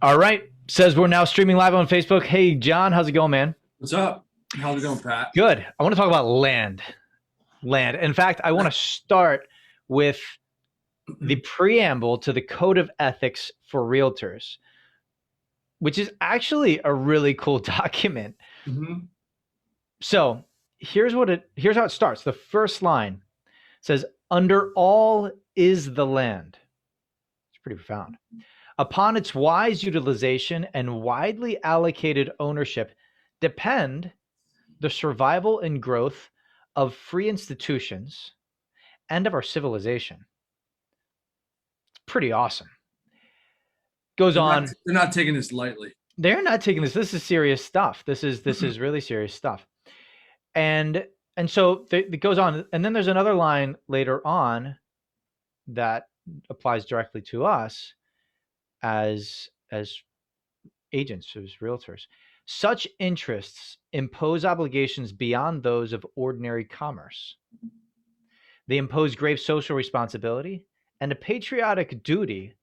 All right. Says we're now streaming live on Facebook. Hey, John, how's it going, man? What's up? How's it going, Pat? Good. I want to talk about land. Land. In fact, I want to start with the preamble to the Code of Ethics for Realtors, which is actually a really cool document. Mm-hmm. So here's how it starts. The first line says, "Under all is the land." It's pretty profound. "Upon its wise utilization and widely allocated ownership depend the survival and growth of free institutions and of our civilization." It's pretty awesome. Goes They're not, on. they're not taking this lightly. They're not taking this. This is serious stuff. This is really serious stuff. And so it goes on. And then there's another line later on that applies directly to us as agents, as realtors. "Such interests impose obligations beyond those of ordinary commerce. They impose grave social responsibility and a patriotic duty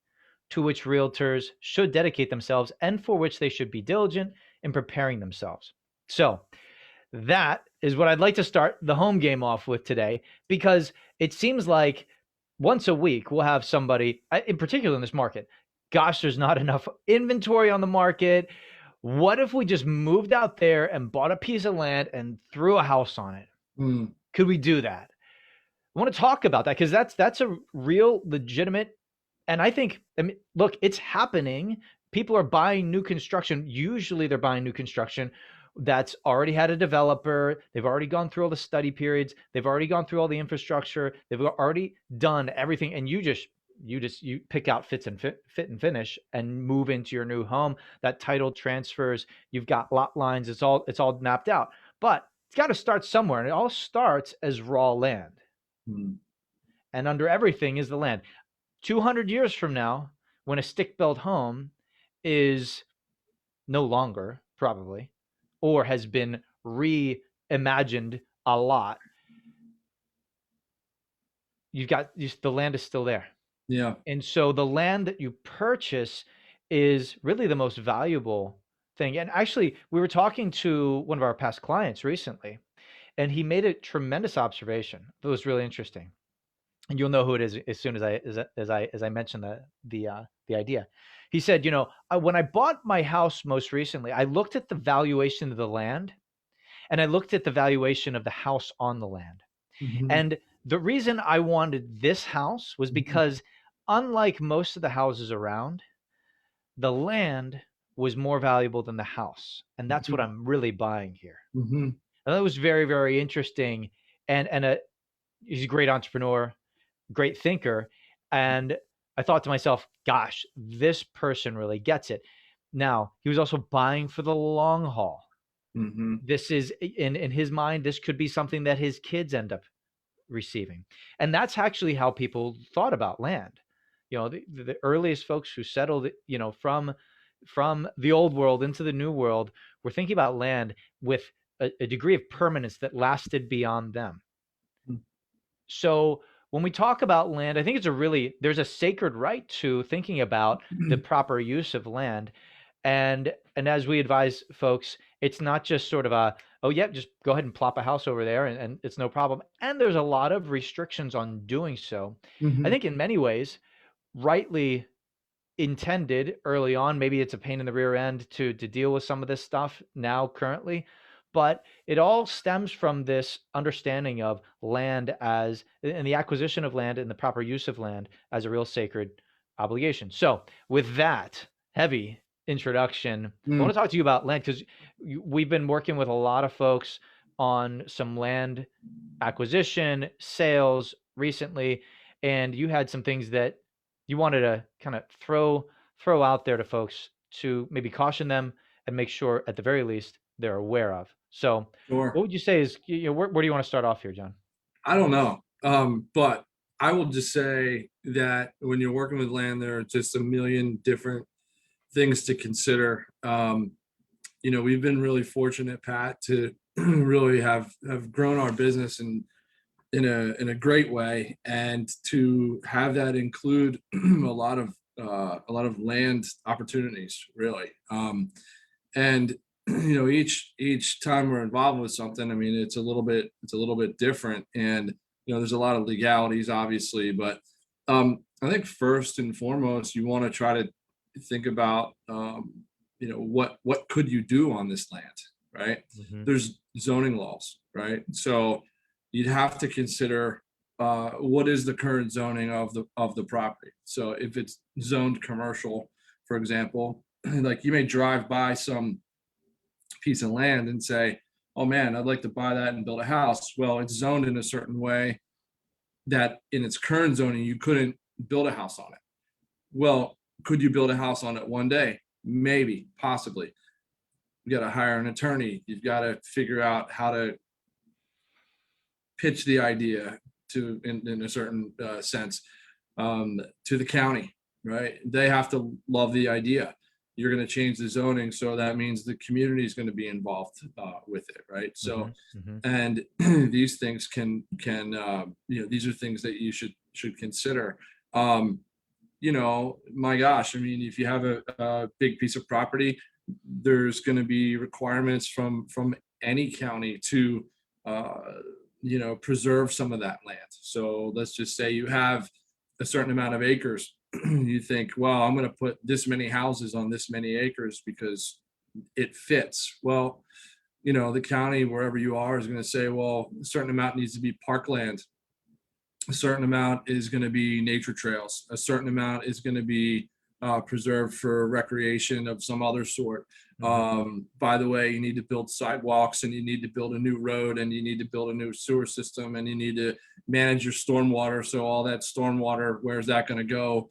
to which realtors should dedicate themselves and for which they should be diligent in preparing themselves." So that is what I'd like to start the home game off with today, because it seems like once a week we'll have somebody, in particular in this market, gosh, there's not enough inventory on the market. What if we just moved out there and bought a piece of land and threw a house on it? Mm. Could we do that? I want to talk about that because that's a real legitimate, and I mean, look, it's happening. People are buying new construction. Usually they're buying new construction that's already had a developer. They've already gone through all the study periods. They've already gone through all the infrastructure. They've already done everything. And you pick out fit and finish and move into your new home. That title transfers. You've got lot lines. It's all mapped out. But it's got to start somewhere. And it all starts as raw land. Mm. And under everything is the land. 200 years from now, when a stick-built home is no longer, probably, or has been reimagined a lot, the land is still there. Yeah. And so the land that you purchase is really the most valuable thing. And actually, we were talking to one of our past clients recently, and he made a tremendous observation that was really interesting. And you'll know who it is as soon as I mention the idea. He said, when I bought my house most recently, I looked at the valuation of the land, and I looked at the valuation of the house on the land. Mm-hmm. And the reason I wanted this house was because, unlike most of the houses around, the land was more valuable than the house, and that's what I'm really buying here. Mm-hmm. And that was very, very interesting. And he's a great entrepreneur, great thinker. And I thought to myself, gosh, this person really gets it. Now, he was also buying for the long haul. Mm-hmm. This is, in his mind, this could be something that his kids end up receiving. And that's actually how people thought about land. The earliest folks who settled, from the old world into the new world were thinking about land with a degree of permanence that lasted beyond them. So when we talk about land, I think there's a sacred right to thinking about the proper use of land. And as we advise folks, it's not just sort of oh yeah, just go ahead and plop a house over there and it's no problem. And there's a lot of restrictions on doing so. Mm-hmm. I think in many ways, rightly intended early on, maybe it's a pain in the rear end to deal with some of this stuff now currently, but it all stems from this understanding of land and the acquisition of land and the proper use of land as a real sacred obligation. So with that heavy introduction, I want to talk to you about land, because we've been working with a lot of folks on some land acquisition, sales recently, and you had some things that you wanted to kind of throw out there to folks to maybe caution them and make sure at the very least they're aware of. So Sure. what would you say is, where do you want to start off here, John? I don't know. But I will just say that when you're working with land, there are just a million different things to consider. We've been really fortunate, Pat, to really have grown our business in a great way, and to have that include a lot of a lot of land opportunities, really. And each time we're involved with something, I mean, it's a little bit different, and there's a lot of legalities, obviously, but I think first and foremost, you want to try to think about what could you do on this land, right? Hmm. There's zoning laws, right? So you'd have to consider what is the current zoning of the property. So if it's zoned commercial, for example, like you may drive by some piece of land and say, "Oh man, I'd like to buy that and build a house." Well, it's zoned in a certain way that in its current zoning you couldn't build a house on it. Well, could you build a house on it one day? Maybe, possibly. You got to hire an attorney. You've got to figure out how to pitch the idea in a certain sense to the county, right? They have to love the idea. You're going to change the zoning, so that means the community is going to be involved with it, right? Hmm. So, Hmm. and these things these are things that you should consider. Um, my gosh, I mean, if you have a big piece of property, there's going to be requirements from any county to uh, preserve some of that land. So let's just say you have a certain amount of acres. You think, well, I'm going to put this many houses on this many acres because it fits. Well, the county, wherever you are, is going to say, well, a certain amount needs to be parkland, a certain amount is going to be nature trails, a certain amount is going to be preserved for recreation of some other sort. Hmm. By the way, you need to build sidewalks, and you need to build a new road, and you need to build a new sewer system, and you need to manage your stormwater. So all that stormwater, where's that going to go?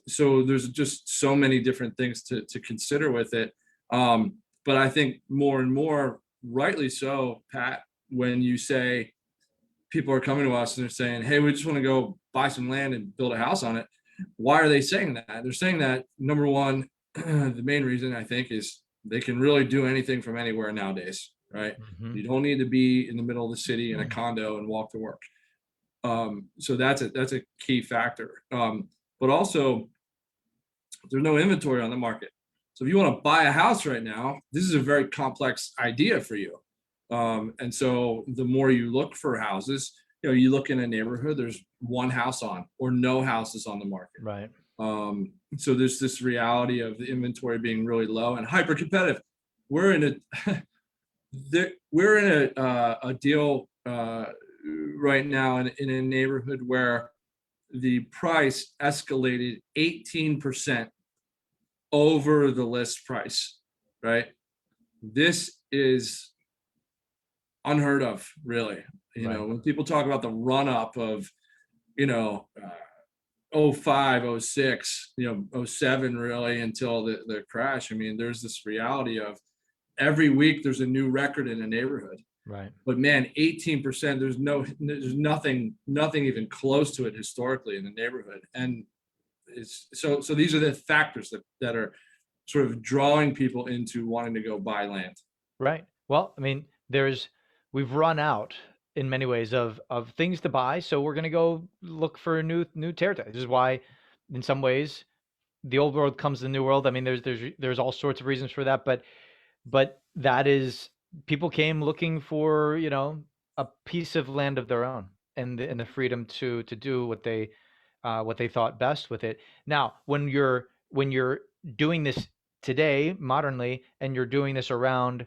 So there's just so many different things to consider with it. But I think more and more, rightly so, Pat, when you say people are coming to us and they're saying, "Hey, we just want to go buy some land and build a house on it." Why are they saying that? They're saying that, number one, the main reason I think is they can really do anything from anywhere nowadays, right? Hmm. You don't need to be in the middle of the city in a condo and walk to work. So that's a key factor. But also, there's no inventory on the market. So if you want to buy a house right now, this is a very complex idea for you. And so the more you look for houses, you look in a neighborhood, there's one house on or no houses on the market. Right. So there's this reality of the inventory being really low and hyper competitive. We're in a we're in a deal right now in a neighborhood where the price escalated 18% over the list price, right? This is unheard of, really. Right. When people talk about the run up of, you know, '05, '06, '07, really, until the crash. I mean, there's this reality of every week there's a new record in a neighborhood. Right. But man, 18%, there's nothing even close to it historically in the neighborhood. And so these are the factors that are sort of drawing people into wanting to go buy land. Right. Well, I mean, we've run out in many ways of things to buy, so we're gonna go look for a new territory. This is why, in some ways, the old world comes to the new world. I mean, there's all sorts of reasons for that, but that is people came looking for, a piece of land of their own and the freedom to do what they thought best with it. Now, when you're doing this today modernly, and you're doing this around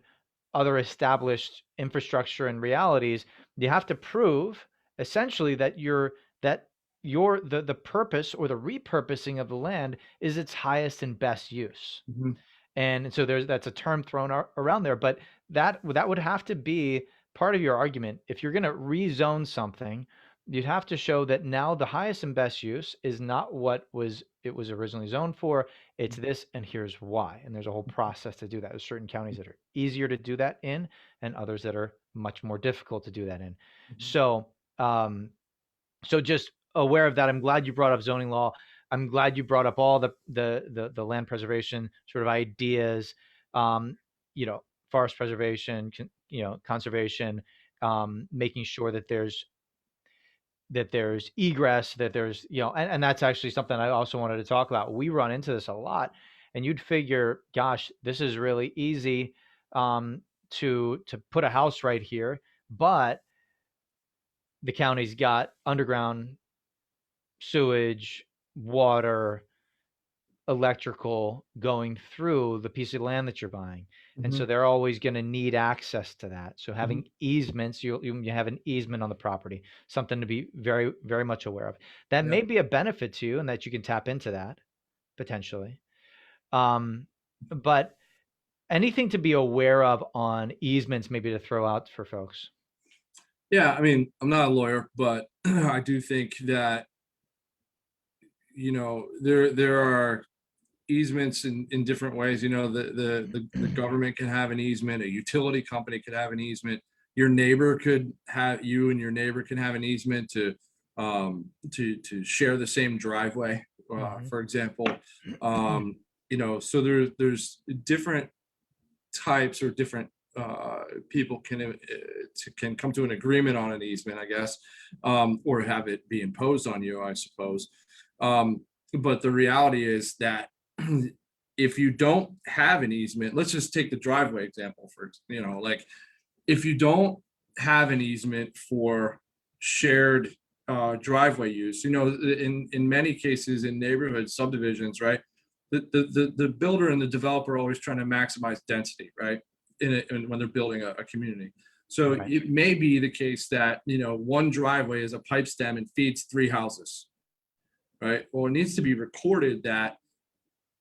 other established infrastructure and realities, you have to prove essentially that the purpose or the repurposing of the land is its highest and best use. Mhm. And so that's a term thrown around there, but that would have to be part of your argument. If you're going to rezone something, you'd have to show that now the highest and best use is not what it was originally zoned for. It's this, and here's why. And there's a whole process to do that. There's certain counties that are easier to do that in, and others that are much more difficult to do that in. Mhm. So, so just aware of that. I'm glad you brought up zoning law. I'm glad you brought up all the land preservation sort of ideas, um, you know, forest preservation, conservation, making sure that that there's egress, that there's, and that's actually something I also wanted to talk about. We run into this a lot, and you'd figure, gosh, this is really easy to put a house right here, but the county's got underground sewage, water, electrical going through the piece of land that you're buying. And so Mhm, they're always going to need access to that. So mhm. having easements, you have an easement on the property, something to be very, very much aware of. That Yeah. may be a benefit to you and that you can tap into that potentially. Um, but anything to be aware of on easements, maybe to throw out for folks. Yeah, I mean, I'm not a lawyer, but I do think that, there are easements in different ways. The government can have an easement, a utility company could have an easement. Your neighbor could have you and your neighbor can have an easement to share the same driveway, Hmm. for example. So there's different types or different people can come to an agreement on an easement, I guess, or have it be imposed on you, I suppose. Um, but the reality is that if you don't have an easement, let's just take the driveway example like if you don't have an easement for shared driveway use, in many cases in neighborhood subdivisions, right? The builder and the developer are always trying to maximize density, right? When they're building a community. So Right. it may be the case that, one driveway is a pipe stem and feeds 3 houses, right? Well, it needs to be recorded that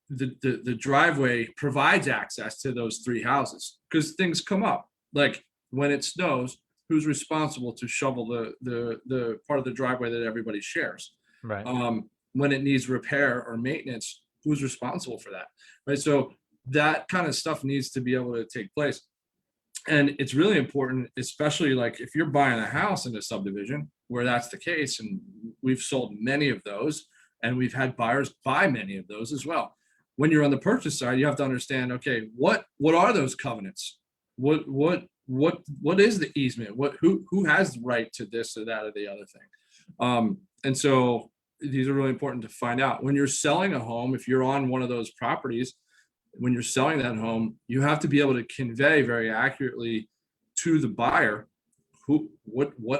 the driveway provides access to those 3 houses because things come up. Like when it snows, who's responsible to shovel the part of the driveway that everybody shares? Right. When it needs repair or maintenance, who's responsible for that? Right. So that kind of stuff needs to be able to take place. And it's really important, especially like if you're buying a house in a subdivision where that's the case, and we've sold many of those, and we've had buyers buy many of those as well. When you're on the purchase side, you have to understand, okay, what are those covenants? What is the easement? Who has the right to this or that or the other thing? And so these are really important to find out. When you're selling a home, if you're on one of those properties, when you're selling that home, you have to be able to convey very accurately to the buyer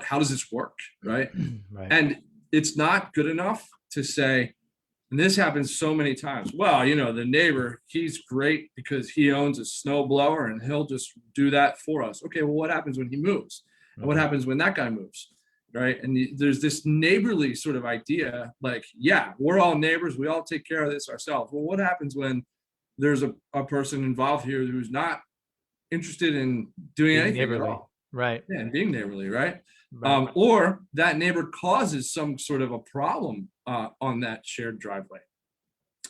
how does this work, right? Right. And it's not good enough to say, and this happens so many times. Well, the neighbor, he's great because he owns a snow blower and he'll just do that for us. Okay, well, what happens when he moves? And what Hmm. happens when that guy moves? Right. And there's this neighborly sort of idea like, yeah, we're all neighbors. We all take care of this ourselves. Well, what happens when there's a person involved here who's not interested in doing Being anything at neighborly. all? Right. Yeah, and being neighborly, right? Right. Or that neighbor causes some sort of a problem on that shared driveway.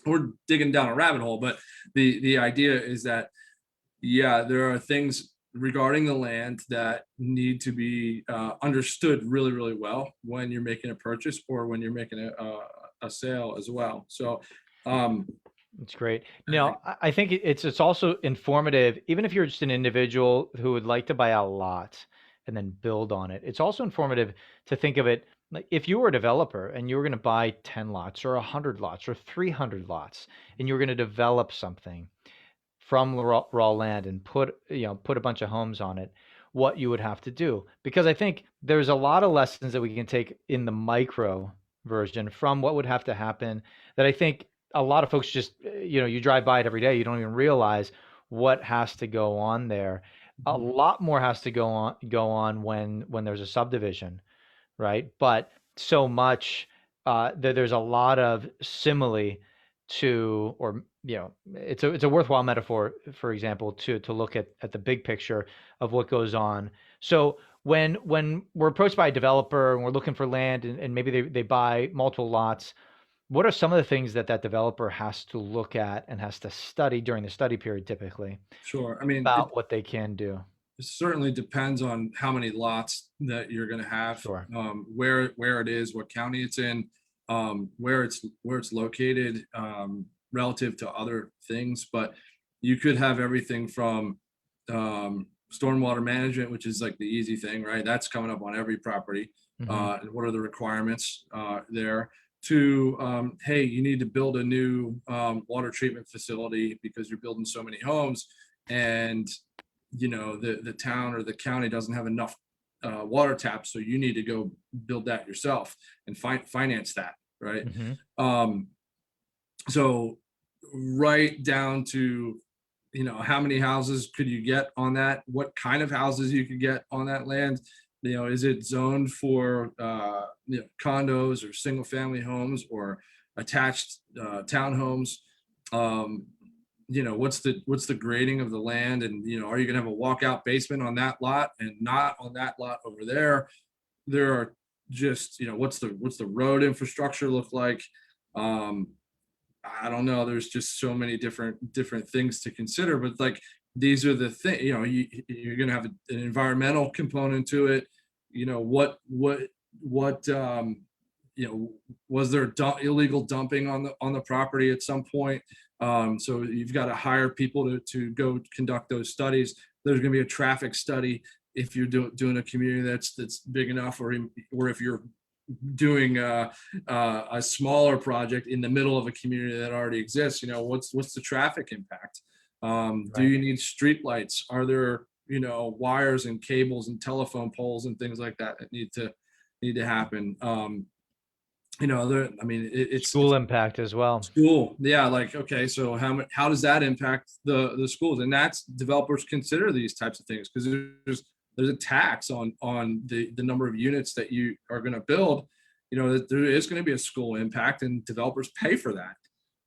We're digging down a rabbit hole, but the idea is that, yeah, there are things regarding the land that need to be understood really, really well when you're making a purchase or when you're making a sale as well. So, um, It's great. Now, I think it's also informative, even if you're just an individual who would like to buy a lot and then build on it. It's also informative to think of it like if you were a developer and you were going to buy 10 lots or 100 lots or 300 lots and you were going to develop something from raw land and put a bunch of homes on it, what you would have to do. Because I think there's a lot of lessons that we can take in the micro version from what would have to happen that I think a lot of folks just, you drive by it every day, you don't even realize what has to go on there. A lot more has to go on when there's a subdivision, right? But so much there's a lot of simile to, or it's a worthwhile metaphor, for example, to look at the big picture of what goes on. So when we're approached by a developer and we're looking for land and maybe they buy multiple lots, what are some of the things that developer has to look at and has to study during the study period typically sure. I mean, about what they can do? it certainly depends on how many lots that you're going to have, Sure. where it is, what county it's in, where it's located, relative to other things. But you could have everything from stormwater management, which is like the easy thing, right? That's coming up on every property. Hmm. and what are the requirements there, to hey, you need to build a new water treatment facility because you're building so many homes, and the town or the county doesn't have enough water taps, so you need to go build that yourself and finance that, right? Hmm. um, so right down to how many houses could you get on that, what kind of houses you could get on that land. Is it zoned for condos or single family homes or attached townhomes. um, what's the grading of the land, and are you going to have a walkout basement on that lot and not on that lot over there. There are just what's the road infrastructure look like. um, I don't know. There's just so many different things to consider, but like these are the things. You're going to have an environmental component to it. What you know was there illegal dumping on the property at some point? So you've got to hire people to go conduct those studies. There's going to be a traffic study if you're doing a community that's big enough, or if you're doing a smaller project in the middle of a community that already exists. What's the traffic impact? Do Right. you need street lights? Are there wires and cables and telephone poles and things like that that need to happen? I mean, it's School impact as well. school. Yeah, like, okay, so how does that impact the schools? And that's, developers consider these types of things because there's a tax on the number of units that you are going to build. That there is going to be a school impact, and developers pay for that,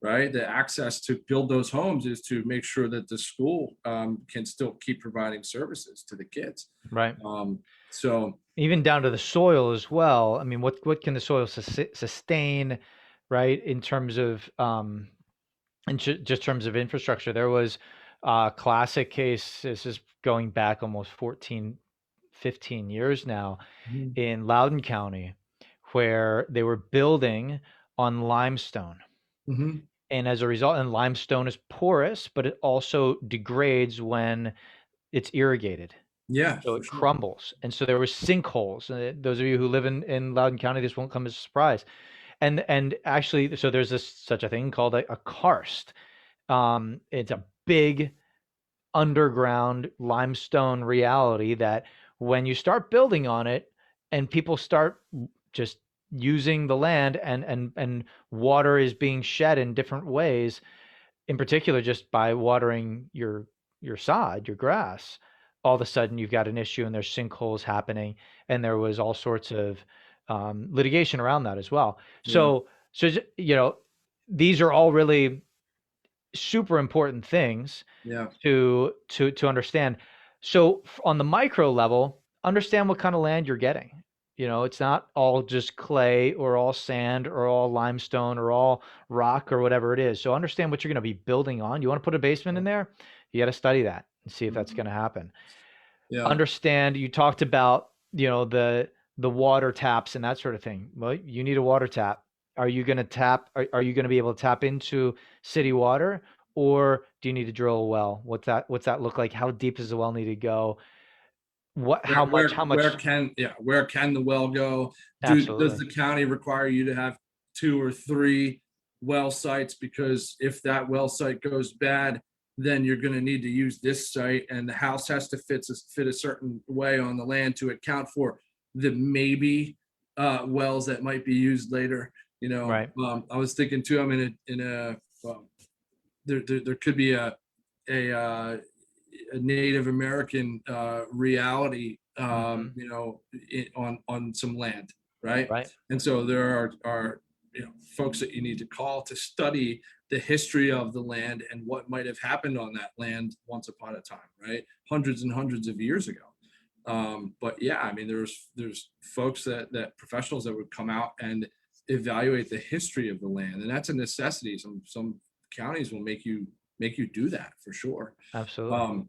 right? The access to build those homes is to make sure that the school can still keep providing services to the kids. Right. um, so Even down to the soil as well. I mean, what can the soil sustain, right? In terms of just terms of infrastructure. There was a classic case. This is going back almost 14, 15 years now Mhm. in Loudoun County, where they were building on limestone. Mhm. And as a result, and limestone is porous, but it also degrades when it's irrigated. Yeah, So for it sure. crumbles. And so there were sinkholes. Those of you who live in Loudoun County, this won't come as a surprise. And actually, so there's such a thing called a karst. It's a big underground limestone reality that when you start building on it and people start just using the land, and water is being shed in different ways, in particular just by watering your sod, your grass, all of a sudden you've got an issue and there's sinkholes happening, and there was all sorts of litigation around that as well. Yeah. So these are all really super important things Yeah. to understand. So on the micro level, understand what kind of land you're getting. It's not all just clay or all sand or all limestone or all rock or whatever it is. So understand what you're going to be building on. You want to put a basement in there, you got to study that and see if that's Mhm. going to happen. Yeah. Understand, you talked about, the water taps and that sort of thing. Well, you need a water tap. Are you going to are you going to be able to tap into city water, or do you need to drill a well? What's that look like? How deep does the well need to go? What Where how where where much can yeah where can the well go? Does Absolutely. the county require you to have two or three well sites? Because if that well site goes bad, then you're going to need to use this site, and the house has to fit a certain way on the land to account for the maybe wells that might be used later. Right. I was thinking too. I'm in a there could be a a Native American reality, Mhm. on some land, right? Right. And so there are folks that you need to call to study the history of the land and what might have happened on that land once upon a time, right? Hundreds and hundreds of years ago. But yeah, I mean, there's folks that professionals that would come out and evaluate the history of the land, and that's a necessity. Some counties will make you do that for sure. Absolutely. Um,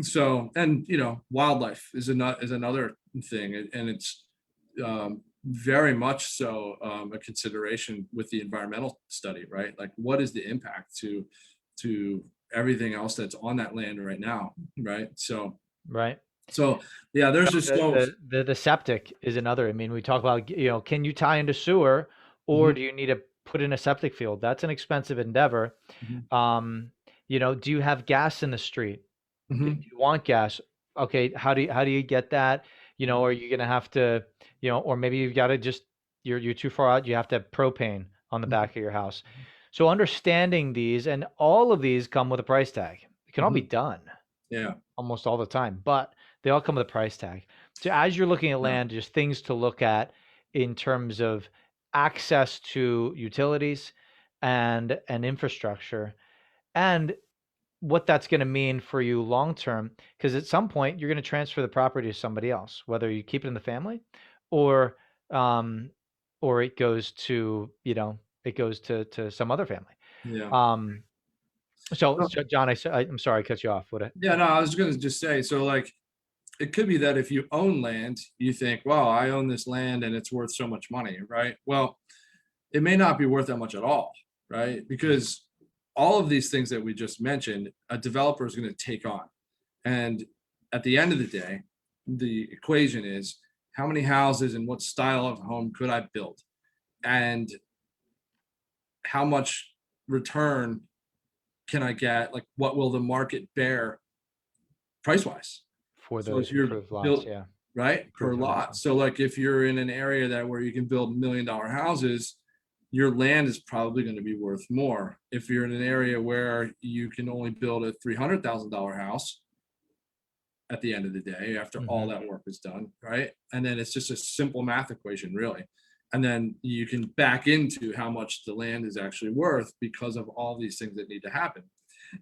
so, and wildlife is another thing, and it's very much so a consideration with the environmental study, right? Like, what is the impact to everything else that's on that land right now, right? So, Right. So yeah, there's just The, so. the septic is another. I mean, we talk about, can you tie into sewer, or Mhm, do you need to put in a septic field? That's an expensive endeavor. mhm, Um, do you have gas in the street? Do mhm, you want gas? Okay, how do you get that? Are you gonna have to, or maybe you've got to just you're too far out. You have to have propane on the mhm, back of your house. So understanding these, and all of these come with a price tag. It can all be mhm. done Yeah, almost all the time, but they all come with a price tag. So as you're looking at yeah, land, just things to look at in terms of access to utilities and infrastructure, and what that's going to mean for you long term, because at some point you're going to transfer the property to somebody else, whether you keep it in the family, or um or it goes to, to some other family. yeah. So John, I'm sorry I cut you off. Yeah, no, I was gonna just say, so like, it could be that if you own land, you think, well, I own this land and it's worth so much money, right? Well, it may not be worth that much at all, right? Because all of these things that we just mentioned, a developer is going to take on. And at the end of the day, the equation is how many houses and what style of home could I build? And how much return can I get? Like, what will the market bear price wise? For So those if you're improved lots, built yeah, right per improved homes. lot, so like if you're in an area that where you can build $1 million houses, your land is probably going to be worth more. If you're in an area where you can only build a $300,000 house at the end of the day, after all Hmm. that work is done, right? And then it's just a simple math equation, really. And then you can back into how much the land is actually worth because of all these things that need to happen.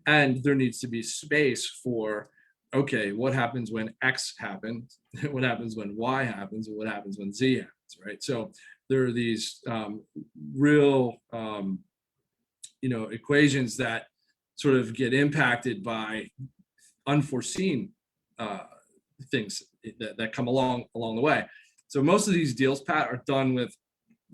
And there needs to be space for, okay, what happens when X happens, what happens when Y happens, and what happens when Z happens, right? So there are these real equations that sort of get impacted by unforeseen uh, things that come along the way. So most of these deals, Pat, are done with,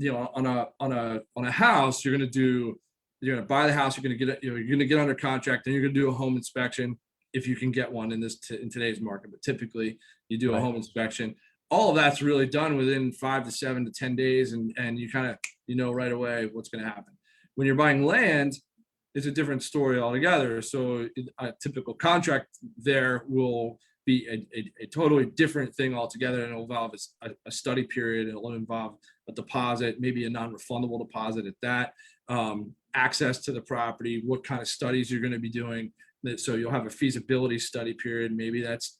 on a house. You're gonna buy the house. You're gonna get under contract. Then you're gonna do a home inspection if you can get one in today's market. But typically, you do a Right. home inspection. All of that's really done within 5 to 7 to 10 days, and you kind of right away what's going to happen. When you're buying land, it's a different story altogether. So a typical contract there will be a totally different thing altogether, and it'll involve a study period. It'll involve a deposit, maybe a non-refundable deposit at that. Access to the property, what kind of studies you're going to be doing. So you'll have a feasibility study period. Maybe that's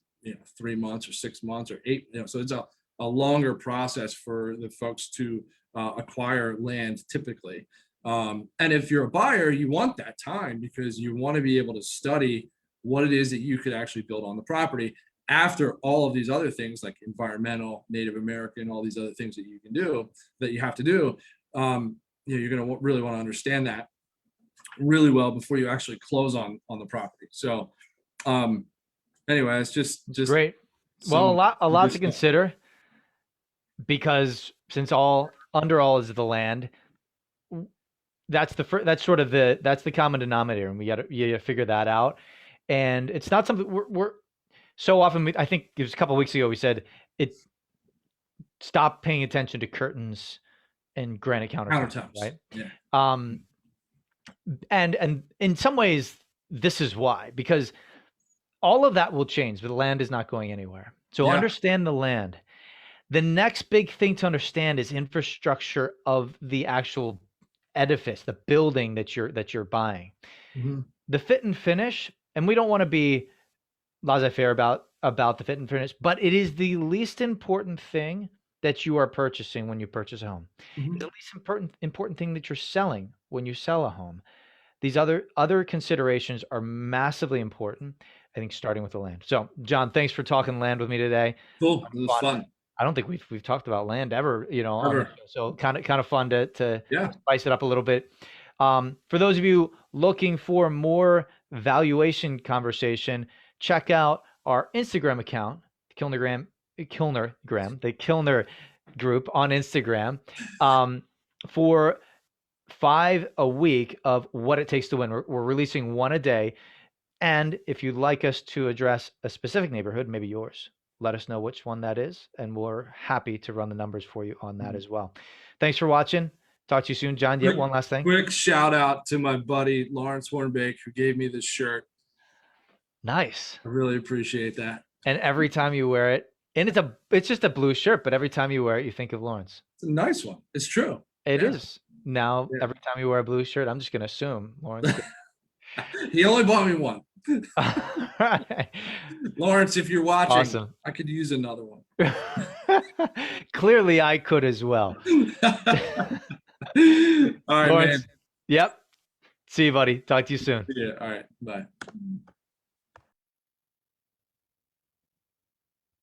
3 months or 6 months or eight. So it's a longer process for the folks to acquire land typically. And if you're a buyer, you want that time because you want to be able to study what it is that you could actually build on the property after all of these other things like environmental, Native American, all these other things that you can do that you have to do. You're going to really want to understand that really well before you actually close on the property. So anyway, it's just Great. Well, some a lot good to stuff. consider, because since all under all is the land, that's sort of that's the common denominator, and you got to figure that out. And it's not something we're so often. I think it was a couple of weeks ago we said it. Stop paying attention to curtains and granite countertops, Countertops. right? Yeah. Um, and in some ways, this is why, because all of that will change, but the land is not going anywhere. So Yeah. understand the land. The next big thing to understand is infrastructure of the actual edifice, the building that you're buying. Mhm. The fit and finish, and we don't want to be laissez-faire about the fit and finish, but it is the least important thing that you are purchasing when you purchase a home. It's the Mhm. least important thing that you're selling when you sell a home. These other considerations are massively important, I think, starting with the land. So, John, thanks for talking land with me today. Cool. It was Fun. fun. I don't think we've talked about land ever, on the Ever. show. So kind of fun to Yeah. spice it up a little bit. For those of you looking for more valuation conversation, check out our Instagram account, the Kilner group on Instagram, for 5 a week of what it takes to win. We're releasing one a day. And if you'd like us to address a specific neighborhood, maybe yours, let us know which one that is, and we're happy to run the numbers for you on that as well. Thanks for watching. Talk to you soon. John, yet one last thing. Quick shout out to my buddy Lawrence Hornbeck, who gave me this shirt. Nice. I really appreciate that. And every time you wear it, and it's just a blue shirt, but every time you wear it, you think of Lawrence. It's a nice one. It's true. It is. Now, Yeah. every time you wear a blue shirt, I'm just going to assume Lawrence. He only bought me one. Right. Lawrence, if you're watching, Awesome. I could use another one. Clearly, I could as well. All right, Lawrence, man. yep. See you, buddy. Talk to you soon. Yeah. All right. Bye.